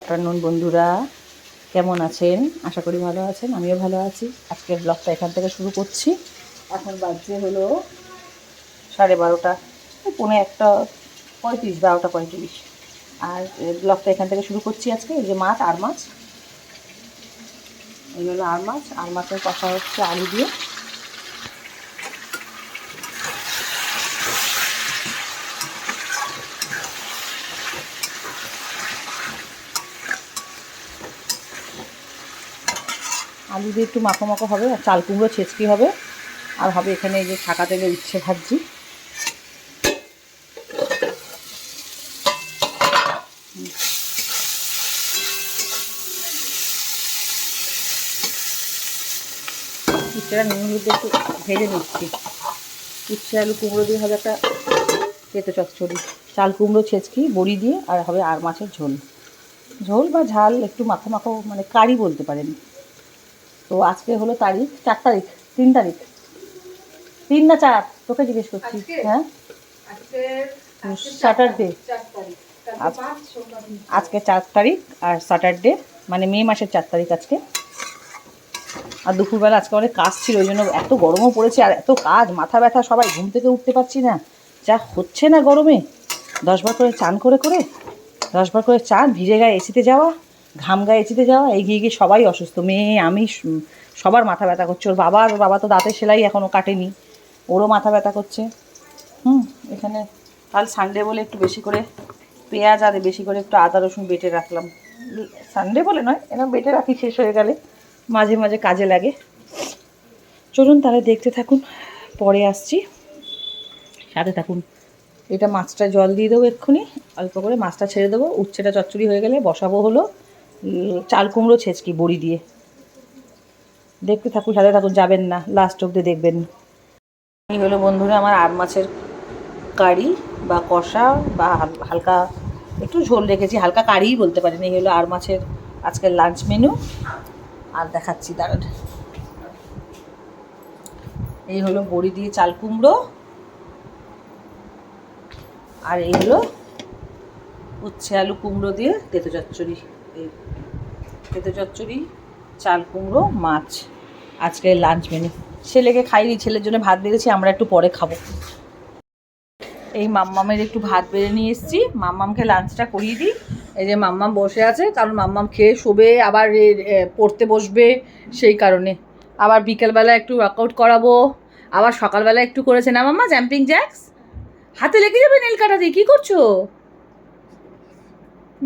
Afternoon বন্ধুরা, কেমন আছেন? আশা করি ভালো আছেন। আমিও ভালো আছি। আজকের ব্লগটা এখান থেকে শুরু করছি। এখন বাজছে হলো 12:30, পৌনে 1:35, 12:35। আর ব্লগটা এখান থেকে শুরু করছি। আজকে এই যে মাছ, আর মাছ, এই হলো আর মাছ। আর মাছের কষা হচ্ছে আলু দিয়ে। আলু দিয়ে একটু মাখো মাখো হবে, আর চাল কুমড়ো ছেঁচকি হবে, আর হবে এখানে এই যে ছাকা তেলে উচ্ছে ভাজি। উচ্ছেটা নুন হলুদ একটু ভেজে নিচ্ছি। উচ্ছে আলু কুমড়ো দিয়ে হবে একটা তেতো চচ্চড়ি, চাল কুমড়ো ছেঁচকি বড়ি দিয়ে, আর হবে আর মাছের ঝোল। ঝোল বা ঝাল একটু মাখো মাখো, মানে কারি বলতে পারেন। তো আজকে হলো তারিখ 4 তারিখ, 3 তারিখ, 3 না 4, তোকে জিজ্ঞেস করছি। হ্যাঁ, স্যাটারডে। আজকে 4 তারিখ আর স্যাটারডে, মানে মে মাসের 4 তারিখ আজকে। আর দুপুরবেলা আজকে অনেক কাজ ছিল, ওই জন্য এত গরমও পড়েছে, আর এত কাজ, মাথা ব্যথা, সবাই ঘুম থেকে উঠতে পারছি না, যা হচ্ছে না গরমে। 10 বার করে চান করে 10 বার করে চান, ভিজে গায়ে এসিতে যাওয়া, ঘাম গায়ে এসিতে যাওয়া, এগিয়ে গিয়ে সবাই অসুস্থ, মেয়ে আমি, সবার মাথা ব্যথা করছে। ওর বাবা তো দাঁতের সেলাই এখনও কাটেনি, ওরও মাথা ব্যথা করছে। এখানে কাল সানডে বলে একটু বেশি করে পেঁয়াজ আর বেশি করে একটু আদা রসুন বেটে রাখলাম। সানডে বলে নয়, এরকম বেটে রাখি, শেষ হয়ে গেলে মাঝে মাঝে কাজে লাগে। চলুন তাহলে দেখতে থাকুন, পরে আসছি, সাথে থাকুন। এটা মাছটা জল দিয়ে দেবো এক্ষুনি, অল্প করে মাছটা ছেড়ে দেবো। উচ্ছেটা চচ্চড়ি হয়ে গেলে বসাবো হলো চাল কুমড়ো ছেঁচকি বড়ি দিয়ে। দেখতে থাকুন, সাথে থাকুন, যাবেন না, লাস্ট অবধি দেখবেন। এই হলো বন্ধুরা আমার আর মাছের কারি বা কষা, বা হালকা একটু ঝোল রেখেছি, হালকা কারিই বলতে পারেন। এই হলো আর মাছের আজকের লাঞ্চ মেনু। আর দেখাচ্ছি, দাঁড়ান। এই হলো বড়ি দিয়ে চাল কুমড়ো, আর এই হলো উচ্ছে আলু কুমড়ো দিয়ে তেতো চচ্চড়ি। এই তেতো চচ্চড়ি, চাল কুমড়ো, মাছ, আজকের লাঞ্চ মেনু। ছেলেকে খাইনি, ছেলের জন্য ভাত বেড়েছি, আমরা একটু পরে খাবো। এই মাম্মামের একটু ভাত বেড়ে নিয়ে এসেছি, মাম্মামকে লাঞ্চটা করিয়ে দিই। এই যে মাম্মাম বসে আছে, কারণ মাম্মাম খেয়ে শোবে, আবার পড়তে বসবে, সেই কারণে। আবার বিকেলবেলা একটু ওয়ার্কআউট করাবো, আবার সকালবেলা একটু করেছে না মাম্মা জাম্পিং জ্যাক্স। হাতে লেগে যাবে নেল কাটা দিয়ে, কী করছো?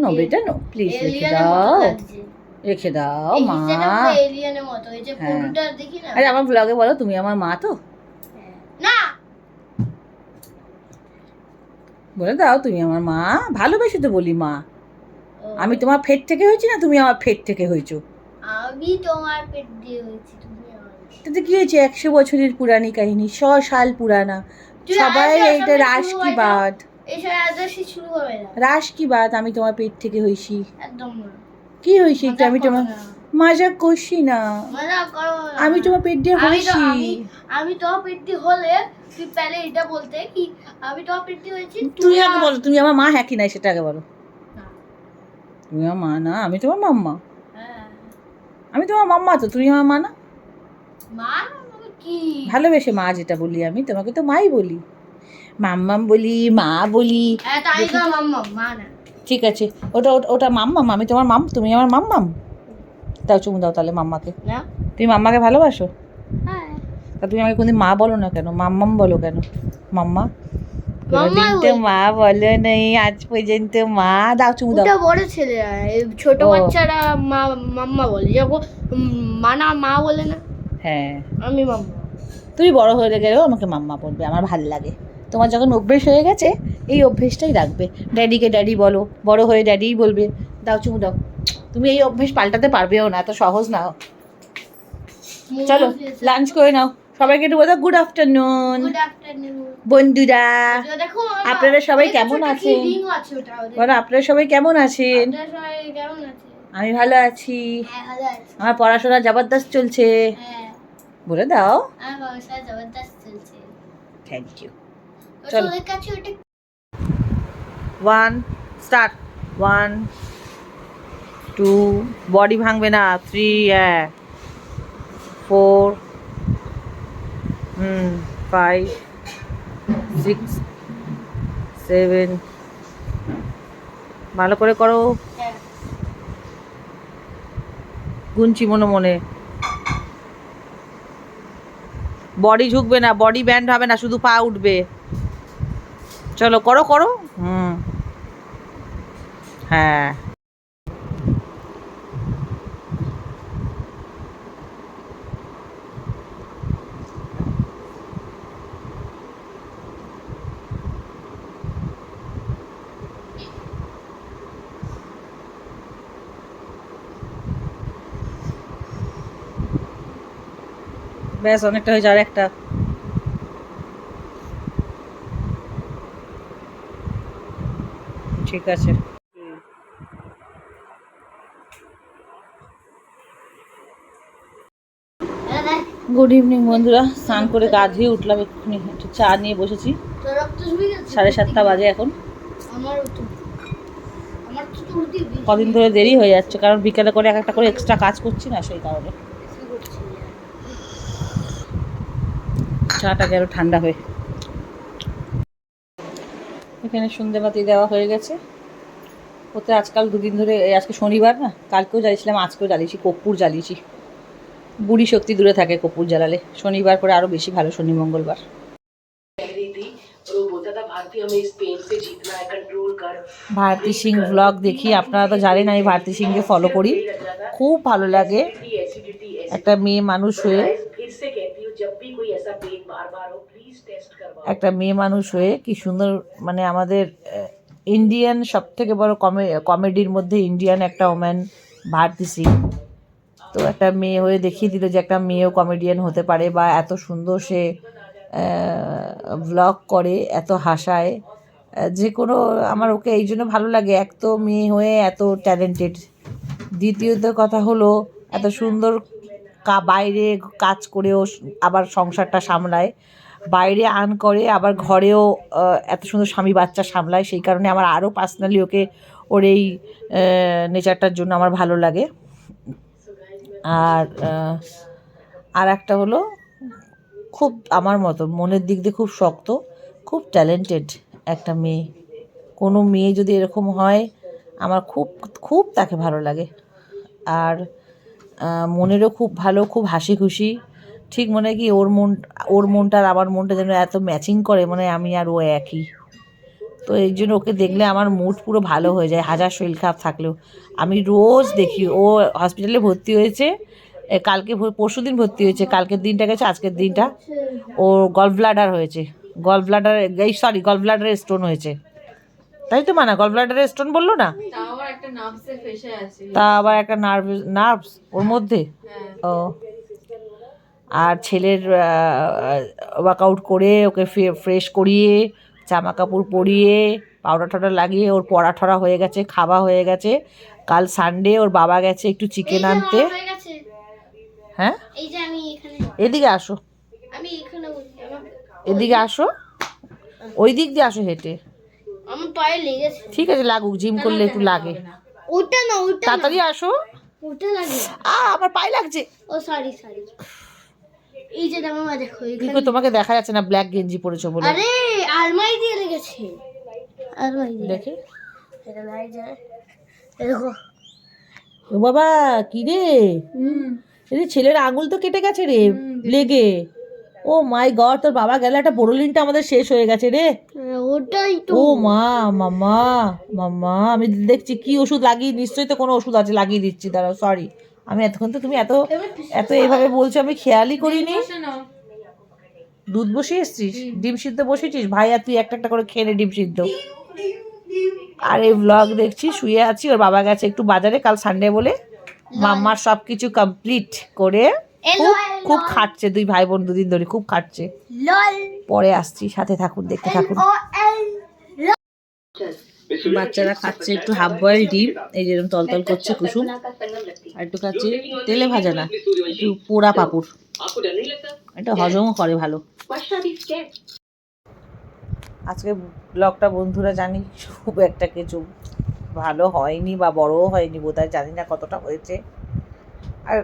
নো বেটা নো, প্লিজ রেখে দাও, রেখে দাও মা। আরে আমার ব্লগে বলো তুমি আমার মা তো, বলে দাও তুমি আমার মা। ভালোবেসে তো বলি মা। আমি তোমার পেট থেকে হয়েছি না তুমি আমার পেট থেকে হয়েছো? আমি তোমার পেট দিয়ে হয়েছি, তুমি আমার। তাতে কি হয়েছে? 100 বছরের পুরানি কাহিনী, 100 সাল পুরানা। সবাই এইটা রাস কি বাত, রাস কি বাত, আমি তোমার পেট থেকে হয়েছি। একদম না। কি হয়েছে? আমি তোমার মজা করছি না, আমি তোমার পেট দিয়ে হয়েছি। আমি তোমার পেট দিয়ে হলে তুই পহলে এটা বলতে কি আমি তোমার পেট দিয়ে হয়েছি। তুই আগে বলো তুমি আমার মা হ্যাঁ কি নাই, সেটা আগে বলো। তুমি আমার মা না, আমি তোমার মাম্মা। আমি তোমার মাম্মা তো, তুমি আমার মা না। মা কি ভালোবেসে মা যেটা বলি, আমি তোমাকে তো মাই বলি, মাম্মাম বলি, মা বলি। তাই তো মাম্মা, মা না। ঠিক আছে, ওটা ওটা মাম্মাম, আমি তোমার মাম, তুমি আমার মাম্মাম। দাও চুমু দাও তাহলে মাম্মাকে। তুমি মাম্মাকে ভালোবাসো? হ্যাঁ। তা তুমি আমাকে কোনদিন মা বলো না কেন, মাম্মাম বলো কেন? মাম্মা কোনদিন তো মা বলো নেই আজ পর্যন্ত। মা দাও চুমু দাও। ওটা বড় ছেলেরা, ছোট বাচ্চারা মা মাম্মা বলে, যখন মানা মা বলে না। হ্যাঁ, আমি মাম্মা। তুমি বড় হয়ে গেলেও আমাকে মাম্মা বলবে, আমার ভালো লাগে। তোমার যখন অভ্যেস হয়ে গেছে, এই অভ্যেসটাই রাখবে। ড্যাডিকে ড্যাডি বলো, বড় হয়ে ড্যাডিই বলবে। দাও চুমু দাও। তুমি এই অভ্যেস পাল্টাতে পারবেও না, এত সহজ না। চলো লাঞ্চ করে নাও, সবাইকে একটু বলো গুড আফটারনুন। গুড আফটারনুন বন্ধুরা, দেখো আপনারা সবাই কেমন আছেন? বলো আপনারা সবাই কেমন আছেন? আমি ভালো আছি, আমার পড়াশোনা জবরদস্ত চলছে। বলে দাও। Thank you. চলো 1 স্টার্ট, 1 2 বডি ভাঙবে না, 3 4 5 6 7 ভালো করে করো, হ্যাঁ। গুনছি মনে মনে। বডি ঝুঁকবে না, বডি ব্যান্ড হবে না, শুধু পা উঠবে। চলো করো করো। হ্যাঁ ব্যাস অনেকটা হয়েছে, আর একটা। ঠিক আছে। গুড ইভিনিং বন্ধুরা, স্নান করে গা ধুয়ে উঠলাম, এক্ষুনি একটু চা নিয়ে বসেছি। 7:30 বাজে এখন। কদিন ধরে দেরি হয়ে যাচ্ছে, কারণ বিকেলে করে এক একটা করে এক্সট্রা কাজ করছি না, সেই কারণে। চাটাকে আরো ঠান্ডা হয়ে। এখানে সন্ধ্যেবাতি দেওয়া হয়ে গেছে। ওতে আজকাল দুদিন ধরে, আজকে শনিবার না, কালকেও জ্বালিয়েছিলাম, আজকেও জ্বালিয়েছি, কর্পূর জ্বালিয়েছি। বুড়ি শক্তি দূরে থাকে কর্পূর জ্বালালে, শনিবার করে আরও বেশি ভালো, শনি মঙ্গলবার। ভারতী সিং ব্লগ দেখি, আপনারা তো জানেন আমি ভারতী সিংকে ফলো করি, খুব ভালো লাগে। একটা মেয়ে মানুষ হয়ে, কি সুন্দর, মানে আমাদের ইন্ডিয়ান সব থেকে বড় কমেডির মধ্যে ইন্ডিয়ান একটা ওম্যান ভারতী সিং। তো একটা মেয়ে হয়ে দেখিয়ে দিল যে একটা মেয়েও কমেডিয়ান হতে পারে, বা এত সুন্দর সে ব্লগ করে, এত হাসায়, যে কোনো, আমার ওকে এই জন্য ভালো লাগে। এক তো মেয়ে হয়ে এত ট্যালেন্টেড, দ্বিতীয়ত কথা হলো এত সুন্দর বাইরে কাজ করেও আবার সংসারটা সামলায়, বাইরে আর্ন করে, আবার ঘরেও এত সুন্দর স্বামী বাচ্চা সামলায়। সেই কারণে আমার আরও পার্সোনালি ওকে, ওর এই নেচারটার জন্য আমার ভালো লাগে। আর একটা হলো, খুব আমার মতো মনের দিক দিয়ে খুব শক্ত, খুব ট্যালেন্টেড একটা মেয়ে। কোনো মেয়ে যদি এরকম হয়, আমার খুব খুব তাকে ভালো লাগে। আর মনেরও খুব ভালো, খুব হাসি খুশি। ঠিক মনে কি ওর মনটা আর আমার মনটা যেন এত ম্যাচিং করে, মানে আমি আর ও একই। তো এই জন্য ওকে দেখলে আমার মুড পুরো ভালো হয়ে যায়, হাজার শরীর খারাপ থাকলেও। আমি রোজ দেখি, ও হসপিটালে ভর্তি হয়েছে, কালকে পরশুদিন ভর্তি হয়েছে, কালকের দিনটা গেছে, আজকের দিনটা ও গল ব্লাডার হয়েছে, গল ব্লাডারে স্টোন হয়েছে, তাই তো মানা, গল ব্লাডারে স্টোন বললো না, তা আবার একটা নার্ভস ওর মধ্যে। ও, আর ছেলের ওয়ার্কআউট করে ওকে ফ্রেশ করিয়ে, জামা কাপড় পরিয়ে, পাউডার টাউডার লাগিয়ে, ওর পড়া ঠরা হয়ে গেছে, খাওয়া হয়ে গেছে। কাল সানডে, ওর বাবা গেছে একটু চিকেন আনতে। হ্যাঁ, এদিকে আসো, এদিকে আসো, ওই দিক দিয়ে আসো হেঁটে। আমার পায়ে লেগেছে। ঠিক আছে, লাগুক, জিম করলে একটু লাগে। ওটা না, ওটা তাড়াতাড়ি আসো। ওটা লাগে। আমার পায়ে লাগছে। ও সরি। এই যে দেখো, দেখো তোমাকে দেখা যাচ্ছে না, ব্ল্যাক গেঞ্জি পরেছো বলে। আরে আলমারি দিয়ে লেগেছে, আলমারি দেখে এটা লাই যায়। দেখো, ও বাবা, কি রে, এই ছেলের আঙুল তো কেটে গেছে রে লেগে। ও মাই গড, তোর বাবা গেলে একটা বোরোলিনটা আমাদের শেষ হয়ে গেছে রে। ওটাই তো। ও মামা আমি দেখছি কি ওষুধ লাগিয়ে, নিশ্চয়ই তো কোনো ওষুধ আছে, লাগিয়ে দিচ্ছি, দাঁড়াও, সরি। আমি এতক্ষণ তো তুমি এত এইভাবে বলছো, আমি খেয়ালই করিনি। দুধ বসিয়ে এসছিস, ডিম সিদ্ধ বসিয়েছিস, ভাই আর তুই একটা একটা করে খেয়ে নে ডিম সিদ্ধ। আর এই ব্লগ দেখছি, শুয়ে আছি, ওর বাবা গেছে একটু বাজারে, কাল সানডে বলে। মাম্মার সব কিছু কমপ্লিট করে খুব খাটছে, দুই ভাই বোন দুদিন ধরে খুব খাটছে। পরে আসছি, সাথে থাকুন, দেখতে থাকুন। বাচ্চারা খাচ্ছে একটু হাফ বয়েল ডিম, এই যেরকম তলতল করছে কুসুম, আর একটু খাচ্ছে তেলে ভাজা না, একটু পোড়া পাঁপড়, এটা হজমও করে ভালো। আজকে ব্লগটা বন্ধুরা জানি খুব একটা কিছু ভালো হয়নি বা বড়ও হয়নি বোধহয়, জানি না কতটা হয়েছে। আর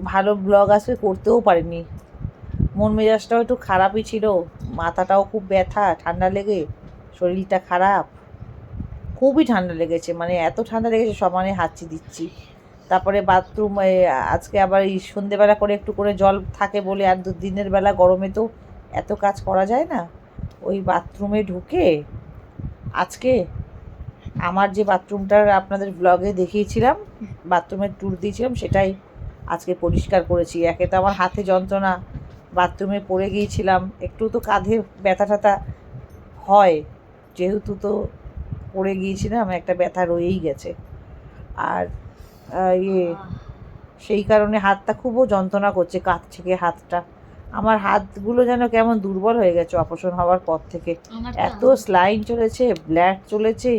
ভালো ব্লগ আজকে করতেও পারিনি, মন মেজাজটাও একটু খারাপই ছিল, মাথাটাও খুব ব্যথা, ঠান্ডা লেগে শরীরটা খারাপ, খুবই ঠান্ডা লেগেছে, মানে এত ঠান্ডা লেগেছে সমানে হাঁচি দিচ্ছি। তারপরে বাথরুম আজকে আবার এই সন্ধেবেলা করে একটু করে জল থাকে বলে, আর দিনের বেলা গরমে তো এত কাজ করা যায় না, ওই বাথরুমে ঢুকে আজকে আমার যে বাথরুমটার আপনাদের ব্লগে দেখিয়েছিলাম, বাথরুমের ট্যুর দিয়েছিলাম, সেটাই আজকে পরিষ্কার করেছি। একে তো আমার হাতে যন্ত্রণা, বাথরুমে পড়ে গিয়েছিলাম, একটু তো কাঁধে ব্যথা ট্যাথা হয়, যেহেতু তো পড়ে গিয়েছিলাম একটা ব্যথা রয়েই গেছে। আর সেই কারণে হাতটা খুবও যন্ত্রণা করছে, কাঁধ থেকে হাতটা, আমার হাতগুলো যেন কেমন দুর্বল হয়ে গেছে অপারেশন হওয়ার পর থেকে। এত স্লাইন চলেছে, ব্লাড চলেছে,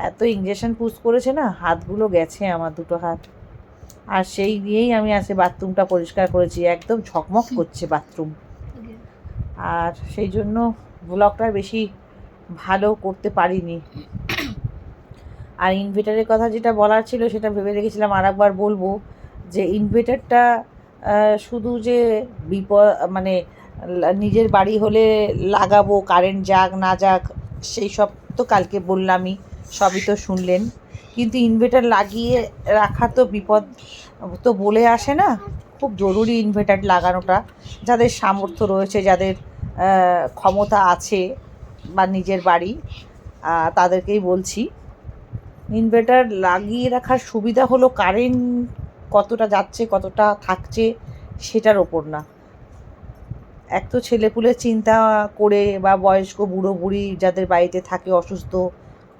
এত ইঞ্জেকশন পুশ করেছে না, হাতগুলো গেছে আমার দুটো হাত। আর সেই নিয়েই আমি আজকে বাথরুমটা পরিষ্কার করেছি, একদম ঝকমক করছে বাথরুম। আর সেই জন্য ব্লগটা বেশি ভালো করতে পারিনি। আর ইনভার্টারের কথা যেটা বলার ছিল সেটা ভেবে রেখেছিলাম আর একবার বলবো, যে ইনভার্টারটা শুধু যে মানে নিজের বাড়ি হলে লাগাবো, কারেন্ট যাক না যাক সেই সব তো কালকে বললামই, সবই তো শুনলেন, কিন্তু ইনভার্টার লাগিয়ে রাখার তো বিপদ তো বলে আসে না, খুব জরুরি ইনভার্টার লাগানোটা, যাদের সামর্থ্য রয়েছে, যাদের ক্ষমতা আছে বা নিজের বাড়ি, তাদেরকেই বলছি। ইনভার্টার লাগিয়ে রাখার সুবিধা হলো কারেন্ট কতটা যাচ্ছে কতটা থাকছে সেটার ওপর না, এক তো ছেলেপুলের চিন্তা করে বা বয়স্ক বুড়ো বুড়ি যাদের বাড়িতে থাকে অসুস্থ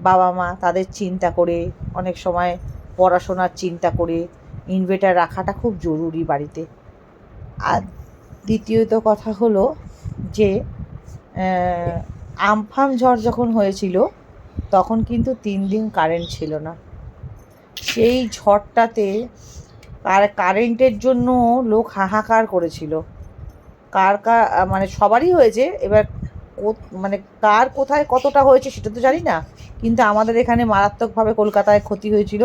বাবা মা, তাদের চিন্তা করে, অনেক সময় পড়াশোনার চিন্তা করে ইনভার্টার রাখাটা খুব জরুরি বাড়িতে। আর দ্বিতীয়ত কথা হলো যে আমফান ঝড় যখন হয়েছিল তখন কিন্তু 3 দিন কারেন্ট ছিল না। সেই ঝড়টাতে কারেন্টের জন্য লোক হাহাকার করেছিল, মানে সবারই হয়েছে, এবার মানে কার কোথায় কতটা হয়েছে সেটা তো জানি না, কিন্তু আমাদের এখানে মারাত্মকভাবে কলকাতায় ক্ষতি হয়েছিল,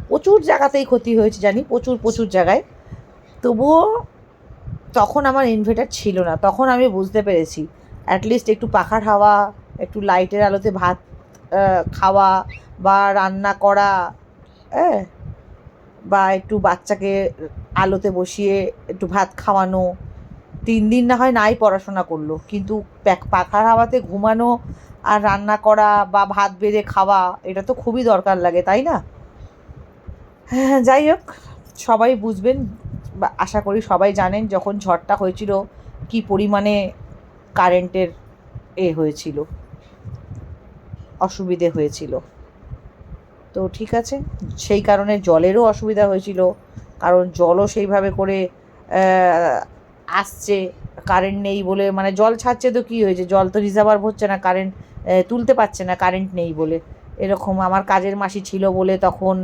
প্রচুর জায়গাতেই ক্ষতি হয়েছে জানি, প্রচুর জায়গায়। তবুও তখন আমার ইনভার্টার ছিল না, তখন আমি বুঝতে পেরেছি অ্যাটলিস্ট একটু পাখার হাওয়া, একটু লাইটের আলোতে ভাত খাওয়া বা রান্না করা, বা একটু বাচ্চাকে আলোতে বসিয়ে একটু ভাত খাওয়ানো, 3 দিন না হয় নাই পড়াশোনা করলো, কিন্তু পাখার হাওয়াতে ঘুমানো আর রান্না করা বা ভাত বেড়ে খাওয়া এটা তো খুবই দরকার লাগে, তাই না? হ্যাঁ, যাই হোক, সবাই বুঝবেন বা আশা করি সবাই জানেন যখন ঝড়টা হয়েছিল কি পরিমাণে কারেন্টের হয়েছিল, অসুবিধে হয়েছিল। তো ঠিক আছে, সেই কারণে জলেরও অসুবিধা হয়েছিল, কারণ জলও সেইভাবে করে আসছে, কারেন্ট নেই বলে, মানে জল ছাড়ছে তো কী হয়েছে, জল তো রিজার্ভার হচ্ছে না, কারেন্ট তুলতে পারছে না কারেন্ট নেই বলে, এরকম। আমার কাজের মাসি ছিল বলে তখন,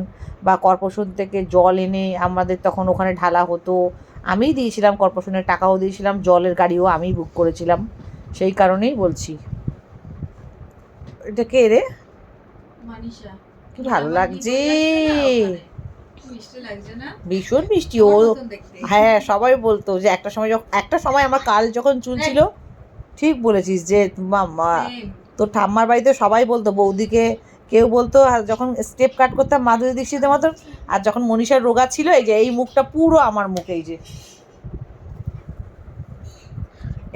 বা কর্পোরেশন থেকে জল এনে আমাদের তখন ওখানে ঢালা হতো, আমিই দিয়েছিলাম, কর্পোরেশনের টাকাও দিয়েছিলাম, জলের গাড়িও আমিই বুক করেছিলাম, সেই কারণেই বলছি। এটা কে রে? মানিশা, কি ভালো লাগছে, ভীষণ মিষ্টি ও। হ্যাঁ, সবাই বলতো যে একটা সময় আমার কাল যখন চুলছিল, ঠিক বলেছিস, যে তোর ঠাম্মার বাড়িতে সবাই বলতো, বৌদিকে কেউ বলতো, আর যখন স্টেপ কাট করতাম মাধুরী দীক্ষিতের মতন, আর যখন মনীষার রোগা ছিল, এই যে এই মুখটা পুরো আমার মুখ, এই যে,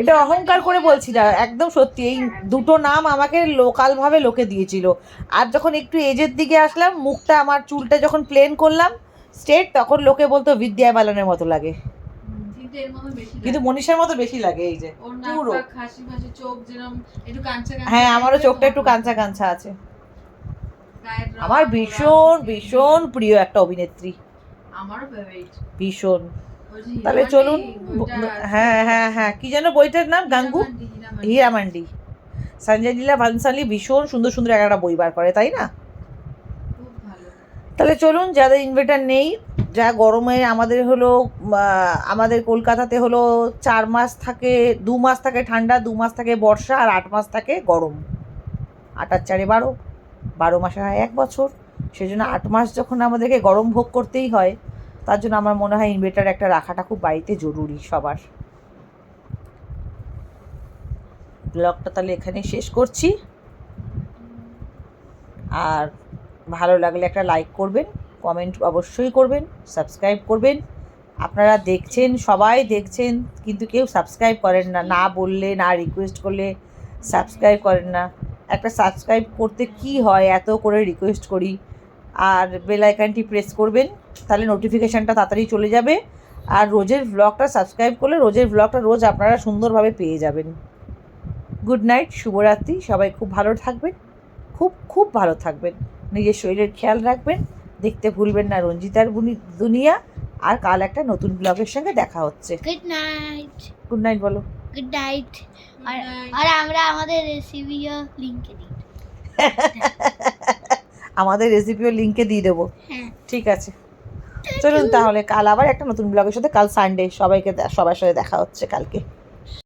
এটা অহংকার করে বলছি না, একদম সত্যি, এই দুটো নাম আমাকে লোকালভাবে লোকে দিয়েছিল। আর যখন একটু এজের দিকে আসলাম, মুখটা আমার চুলটা যখন প্লেন করলাম স্ট্রেট, তখন লোকে বলতো বিদ্যা বালানের মতো লাগে, কিন্তু মনীষার মতো বেশি লাগে, এই যে পুরো। হ্যাঁ, আমারও চোখটা একটু কাঁচা কাঁচা আছে। আমার ভীষণ ভীষণ প্রিয় একটা অভিনেত্রী, আমারও ফেভারিট ভীষণ। তাহলে চলুন, হ্যাঁ, কি যেন বইটার নাম, গাঙ্গু হীরামান্ডি, সঞ্জয় লীলা ভানসালি, ভীষণ সুন্দর সুন্দর একটা বই বার করে, তাই না? তাহলে চলুন, যাদের ইনভার্টার নেই, যা গরমে আমাদের হলো, আমাদের কলকাতাতে হলো 4 মাস থাকে, 2 মাস থাকে ঠান্ডা, 2 মাস থাকে বর্ষা, আর 8 মাস থাকে গরম, 8 আর 4 12, 12 মাসে হয় 1 বছর, সেজন্য 8 মাস যখন আমাদেরকে গরম ভোগ করতেই হয়, তার জন্য আমার মনে হয় ইনভার্টার একটা রাখাটা খুব বাড়িতে জরুরি সবার। ব্লগটা তাহলে এখানে শেষ করছি, আর ভালো লাগলে একটা লাইক করবেন, কমেন্ট অবশ্যই করবেন, সাবস্ক্রাইব করবেন। আপনারা দেখছেন, সবাই দেখছেন, কিন্তু কেউ সাবস্ক্রাইব করেন না, না বললে, না রিকোয়েস্ট করলে সাবস্ক্রাইব করেন না। একটা সাবস্ক্রাইব করতে কি হয়, এত করে রিকোয়েস্ট করি। আর বেল আইকনটি প্রেস করবেন, তাহলে নোটিফিকেশানটা তাড়াতাড়ি চলে যাবে। আর রোজের ব্লগটা সাবস্ক্রাইব করলে রোজের ব্লগটা রোজ আপনারা সুন্দরভাবে পেয়ে যাবেন। গুড নাইট, শুভরাত্রি, সবাই খুব ভালো থাকবেন, খুব খুব ভালো থাকবেন, নিজের শরীরের খেয়াল রাখবেন, দেখতে ভুলবেন না রঞ্জিতার দুনিয়া। আর কাল একটা নতুন ব্লগের সঙ্গে দেখা হচ্ছে। Good night. গুড নাইট বলো। Good night. আর night. আর আমরা আমাদের রেসিপিও লিংকে দিই। আমাদের রেসিপিও লিঙ্কে দিয়ে দেবো। হ্যাঁ। ঠিক আছে, চলুন তাহলে কাল আবার একটা নতুন ব্লগের সাথে, কাল সানডে, সবার সাথে দেখা হচ্ছে কালকে।